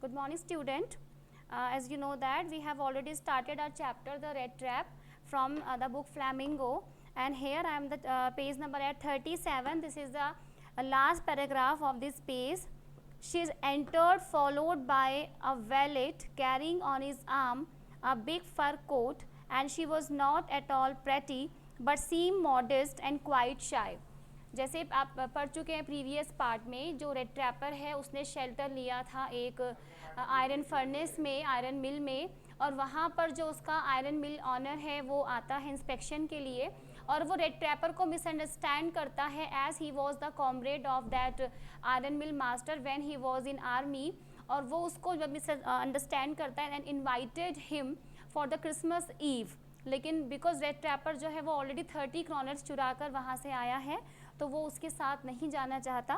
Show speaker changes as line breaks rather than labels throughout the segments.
Good morning, student. As you know that we have already started our chapter, The Red Trap, from the book Flamingo, and here I am the page number at 37. This is the last paragraph of this page. She is entered, followed by a valet carrying on his arm a big fur coat, and she was not at all pretty, but seemed modest and quite shy. जैसे आप पढ़ चुके हैं previous part में, जो red trapper है उसने shelter लिया था एक आयरन फर्नेस में, आयरन मिल में, और वहाँ पर जो उसका आयरन मिल ऑनर है वो आता है इंस्पेक्शन के लिए, और वो रेड ट्रैपर को मिसअंडरस्टैंड करता है as he was the comrade of that iron mill master when he was in army, और वो उसको जब मिसअंडरस्टैंड करता है and invited him for the Christmas eve. लेकिन बिकॉज रेड ट्रैपर जो है वो ऑलरेडी 30 क्रॉनर्स चुरा कर वहाँ से आया है, तो वो उसके साथ नहीं जाना चाहता.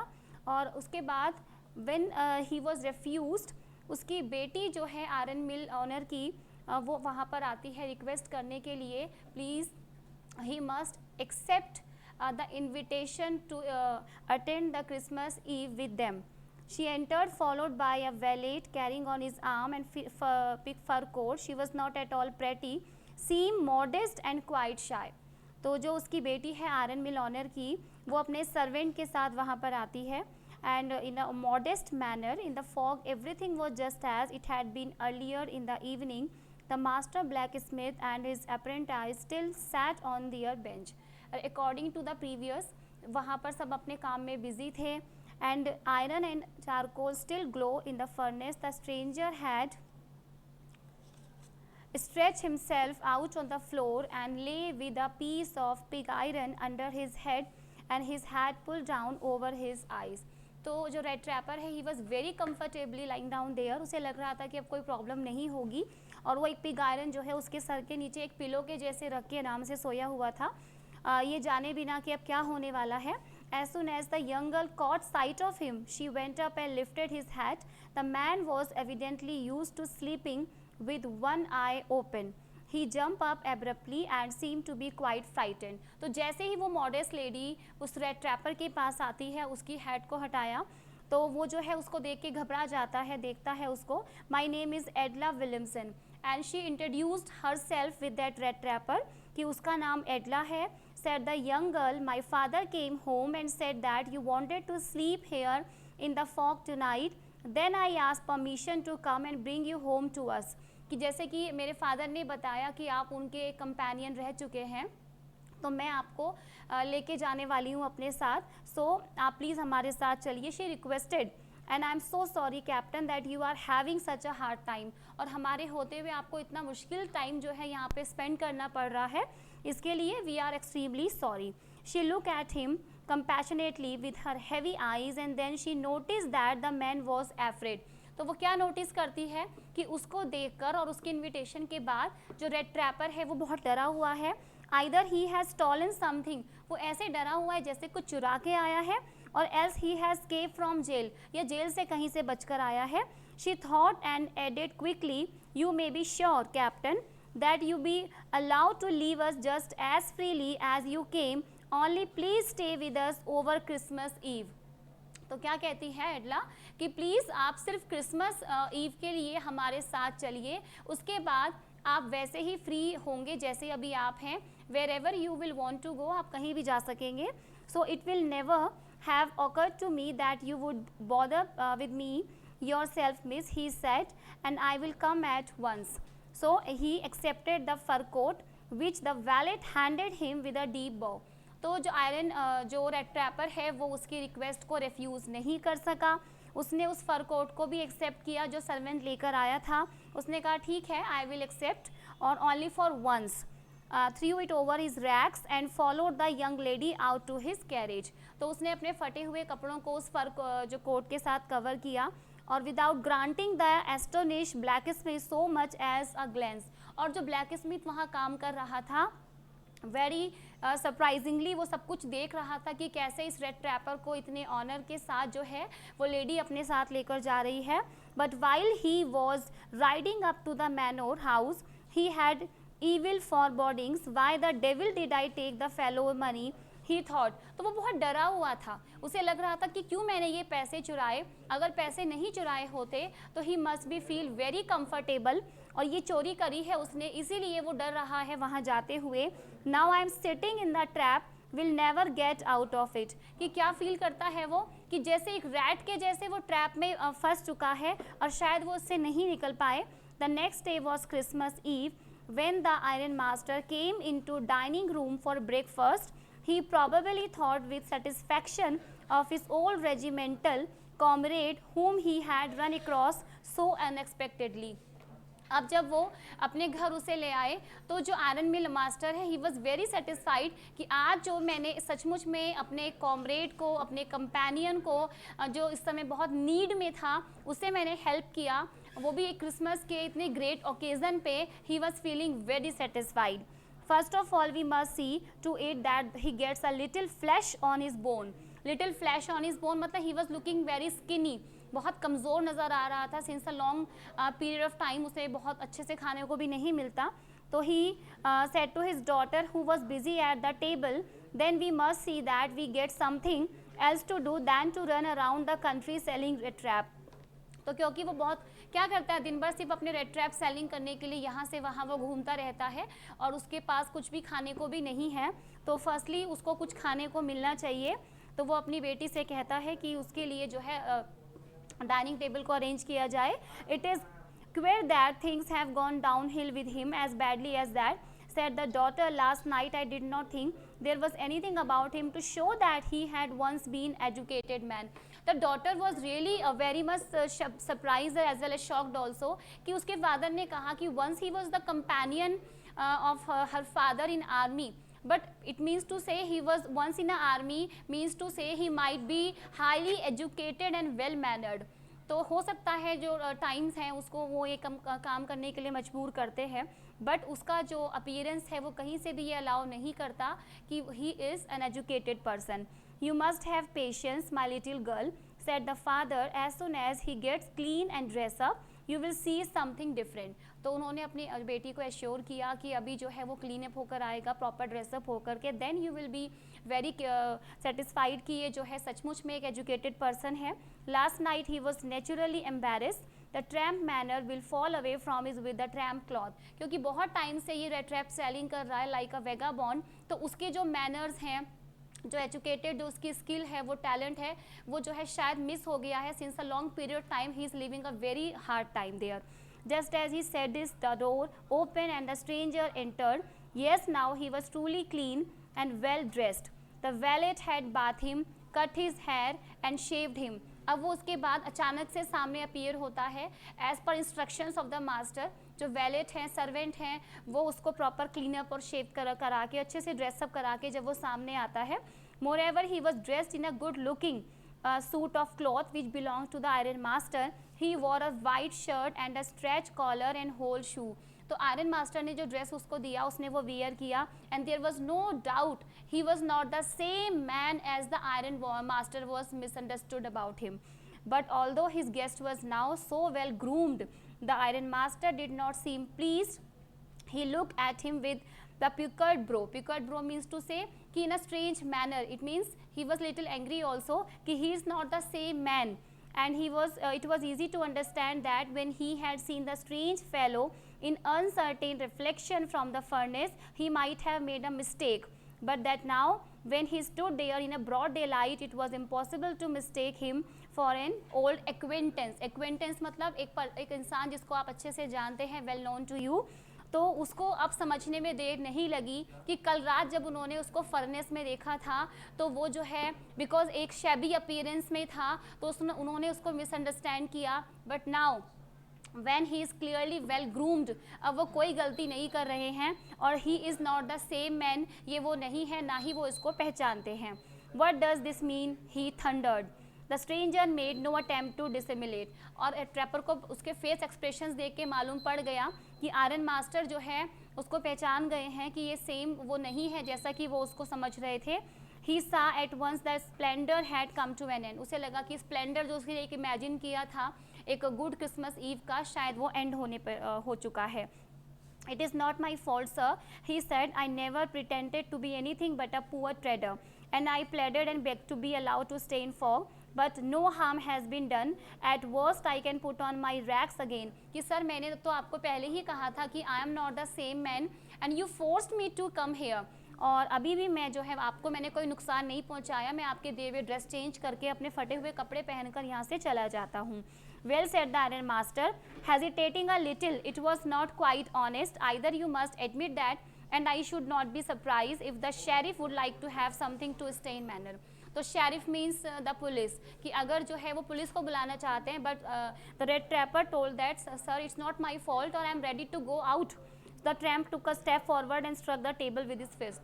और उसके बाद व्हेन ही वाज रिफ्यूज्ड, उसकी बेटी जो है आयरन मिल ऑनर की, वो वहाँ पर आती है रिक्वेस्ट करने के लिए, please he must accept the invitation to attend the Christmas eve with them. She entered, followed by a valet carrying on his arm and big fur coat. She was not at all pretty, seemed modest and quite shy. तो जो उसकी बेटी है iron मिल honour की, वो अपने servant के साथ वहाँ पर आती है, and in a modest manner. In the fog everything was just as it had been earlier in the evening. The master blacksmith and his apprentice still sat on their bench. According to the previous, वहाँ पर सब अपने काम में busy थे, and iron and charcoal still glow in the furnace. The stranger had stretched himself out on the floor and lay with a piece of pig iron under his head and his hat pulled down over his eyes. तो जो red trapper है, he was very comfortably lying down there. उसे लग रहा था कि अब कोई प्रॉब्लम नहीं होगी, और वो एक पिग आयरन जो है उसके सर के नीचे एक पिलो के जैसे रख के आराम से सोया हुआ था, ये जाने बिना कि अब क्या होने वाला है. As soon as the young girl caught sight of him, she went up and lifted his hat. The man was evidently used to sleeping with one eye open. He jumped up abruptly and seemed to be quite frightened. तो जैसे ही वो modest lady उस red trapper के पास आती है, उसकी hat को हटाया, तो वो जो है उसको देख के घबरा जाता है, देखता है उसको. My name is Edla Williamson, and she introduced herself with that red trapper, कि उसका नाम एडला है. Said the young girl, my father came home and said that you wanted to sleep here in the fog tonight. Then I asked permission to come and bring you home to us. कि जैसे कि मेरे father ने बताया कि आप उनके companion रह चुके हैं, तो मैं आपको लेके जाने वाली हूँ अपने साथ, सो आप प्लीज़ हमारे साथ चलिए. She requested, and I am so sorry captain that you are having such a hard time. और हमारे होते हुए आपको इतना मुश्किल टाइम जो है यहाँ पे स्पेंड करना पड़ रहा है, इसके लिए we are extremely sorry. She look at him compassionately with her heavy eyes and then she notice that the man was afraid. तो वो क्या नोटिस करती है कि उसको देखकर और उसके इन्विटेशन के बाद जो रेड ट्रैपर है वो बहुत डरा हुआ है. Either he has stolen something, वो ऐसे डरा हुआ है जैसे कुछ चुरा के आया है, और else he has escaped from jail, या जेल से कहीं से बचकर आया है. She thought and added quickly, you may be sure captain that you be allowed to leave us just as freely as you came, only please stay with us over Christmas Eve. तो क्या कहती है एडला कि please आप सिर्फ Christmas ewe के लिए हमारे साथ चलिए, उसके बाद आप वैसे ही फ्री होंगे जैसे अभी आप हैं. Wherever you will want to go, आप कहीं भी जा सकेंगे. So it will never have occurred to me that you would bother with me yourself, miss, he said, and I will come at once. So he accepted the fur coat which the valet handed him with a deep bow. तो जो iron जो red trapper है वो उसकी request को refuse नहीं कर सका. उसने उस फर कोट को भी एक्सेप्ट किया जो सर्वेंट लेकर आया था. उसने कहा ठीक है, आई विल एक्सेप्ट, और only for once threw it over his rags and followed the young lady out to his carriage. तो उसने अपने फटे हुए कपड़ों को उस फर जो कोट के साथ कवर किया, और without granting the astonish blacksmith so much as a glance. और जो ब्लैक स्मिथ वहाँ काम कर रहा था, वेरी सरप्राइजिंगली वो सब कुछ देख रहा था कि कैसे इस रेड ट्रैपर को इतने ऑनर के साथ जो है वो लेडी अपने साथ लेकर जा रही है. But while he was riding up to the manor house, he had evil forebodings. Why the devil did I take the fellow money he thought, तो वो बहुत डरा हुआ था, उसे लग रहा था कि क्यों मैंने ये पैसे चुराए, अगर पैसे नहीं चुराए होते तो he must be feel very comfortable, और ये चोरी करी है उसने इसीलिए वो डर रहा है वहाँ जाते हुए। Now I am sitting in the trap will never get out of it, कि क्या फील करता है वो कि जैसे एक रैट के जैसे वो ट्रैप में फंस चुका है और शायद वो उससे नहीं निकल पाए। The next day was Christmas eve when the iron master came into dining room for breakfast. He probably thought with satisfaction of his old regimental comrade whom he had run across so unexpectedly. अब जब वो अपने घर उसे ले आए तो जो आयरन मिल मास्टर है ही वॉज वेरी सेटिस्फाइड कि आज जो मैंने सचमुच में अपने कॉमरेड को, अपने कंपेनियन को जो इस समय बहुत नीड में था, उसे मैंने हेल्प किया, वो भी एक क्रिसमस के इतने ग्रेट ओकेजन पे। He was feeling very satisfied. First of all we must see to it that he gets a little flesh on his bone. Little flesh on his bone मतलब he was looking very skinny, बहुत कमज़ोर नज़र आ रहा था, since a long period of time उसे बहुत अच्छे से खाने को भी नहीं मिलता। तो he said to his daughter who was busy at the table, then we must see that we get something else to do than to run around the country selling red trap. तो क्योंकि वो बहुत क्या करता है, दिन भर सिर्फ अपने रेड ट्रैप सेलिंग करने के लिए यहाँ से वहाँ वो घूमता रहता है और उसके पास कुछ भी खाने को भी नहीं है, तो फर्स्टली उसको कुछ खाने को मिलना चाहिए। तो वो अपनी बेटी से कहता है कि उसके लिए जो है डाइनिंग टेबल को अरेंज किया जाए। It is queer that things have gone downhill with him as badly as that, said the daughter. Last night I did not think there was anything about him to show that he had once been educated man. The daughter was really very much surprised as well as shocked also कि उसके father ने कहा कि once he was the companion of her father in army, but it means to say he was once in the army means to say he might be highly educated and well mannered. तो हो सकता है जो times हैं उसको वो ये काम करने के लिए मजबूर करते हैं, बट उसका जो अपीयरेंस है वो कहीं से भी ये अलाउ नहीं करता कि he is an educated person. You must have patience my little girl, said the father, as soon as he gets clean and dress up you will see something different. तो उन्होंने अपनी बेटी को एश्योर किया कि अभी जो है वो क्लीन अप होकर आएगा, प्रॉपर ड्रेसअप होकर के, then you will be very satisfied कि ये जो है सचमुच में एक एजुकेटेड पर्सन है। Last night he was naturally embarrassed, the tramp manner will fall away from his with the tramp cloth, क्योंकि बहुत टाइम से ये रेड ट्रैप सेलिंग कर रहा है लाइक अ वेगाबॉन्ड, तो उसके जो मैनर्स हैं, जो एजुकेटेड जो उसकी स्किल है, वो टैलेंट है, वो जो है शायद मिस हो गया है since a long period time he is living a very hard time there. Just as he said this, the door opened and the stranger entered. Yes, now he was truly clean and well dressed. The valet had bathed him, cut his hair and shaved him. अब वो उसके बाद अचानक से सामने appear होता है as per instructions of the master. जो वैलेट हैं, सर्वेंट हैं, वो उसको प्रॉपर क्लीनअप और शेव करा के अच्छे से ड्रेसअप करा के जब वो सामने आता है। Moreover he was dressed in a good looking suit of cloth which belonged to the iron master. He wore a white shirt and a stretch collar and whole shoe. तो iron master ने जो dress उसको दिया उसने वो wear किया, and there was no doubt he was not the same man as the iron master was misunderstood about him. But although his guest was now so well groomed, the iron master did not seem pleased. He looked at him with the puckered brow. Puckered brow means to say कि in a strange manner. It means he was little angry also कि he is not the same man. And he was it was easy to understand that when he had seen the strange fellow in uncertain reflection from the furnace, he might have made a mistake. But that now, when he stood there in a broad daylight, it was impossible to mistake him for an old acquaintance. Acquaintance मतलब एक इंसान जिसको आप अच्छे से जानते हैं, well known to you. तो उसको अब समझने में देर नहीं लगी कि कल रात जब उन्होंने उसको फर्नेस में देखा था तो वो जो है बिकॉज एक शैबी अपीयरेंस में था तो उन्होंने उसको मिसअंडरस्टैंड किया. But now when he is clearly well groomed, अब वो कोई गलती नहीं कर रहे हैं और he is not the same man, ये वो नहीं है, ना ही वो इसको पहचानते हैं. What does this mean? He thundered. The stranger made no attempt to dissimulate. और ट्रैपर को उसके फेस एक्सप्रेशंस देख के मालूम पड़ गया कि आयरन मास्टर जो है उसको पहचान गए हैं कि ये सेम वो नहीं है जैसा कि वो उसको समझ रहे थे. He saw at once that splendor had come to an end. उसे लगा कि स्प्लेंडर जो उसने एक इमेजिन किया था एक गुड क्रिसमस ईव का, शायद वो एंड होने पर हो चुका है. It is not my fault, sir, he said. I never pretended to be anything but a poor trader. and I pleaded and begged to be allowed to stay in fog, but no harm has been done. At worst I can put on my rags again. कि sir मैंने तो आपको पहले ही कहा था कि I am not the same man and you forced me to come here. और अभी भी मैं जो है आपको मैंने कोई नुकसान नहीं पहुंचाया, मैं आपके दिए हुए ड्रेस चेंज करके अपने फटे हुए कपड़े पहनकर यहाँ से चला जाता हूँ. Well said the iron master, hesitating a little. It was not quite honest either, you must admit that, and I should not be surprised if the sheriff would like to have something to stay in manner. तो sheriff means the police, कि अगर जो है वो police को बुलाना चाहते हैं, but the red trapper told that sir it's not my fault और I am ready to go out. The tramp took a step forward and struck the table with his fist.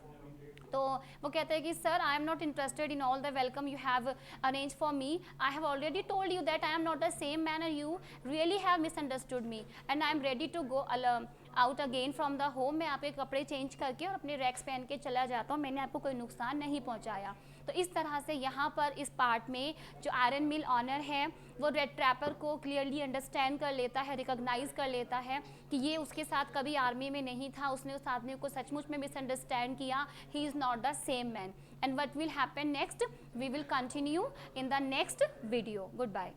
तो वो कहते हैं कि sir I am not interested in all the welcome you have arrange for me. I have already told you that I am not the same man and you really have misunderstood me and I am ready to go out again from the home. मैं आपके कपड़े change करके और अपने racks पहन के चला जाता हूँ, मैंने आपको कोई नुकसान नहीं पहुँचाया. तो इस तरह से यहाँ पर इस पार्ट में जो आयरन मिल ऑनर है वो रेड ट्रैपर को क्लियरली अंडरस्टैंड कर लेता है, रिकॉग्नाइज कर लेता है कि ये उसके साथ कभी आर्मी में नहीं था, उसने उस आदमी को सचमुच में मिसअंडरस्टैंड किया. He is not the same man. And what will happen next, we will continue in the next video. Good bye.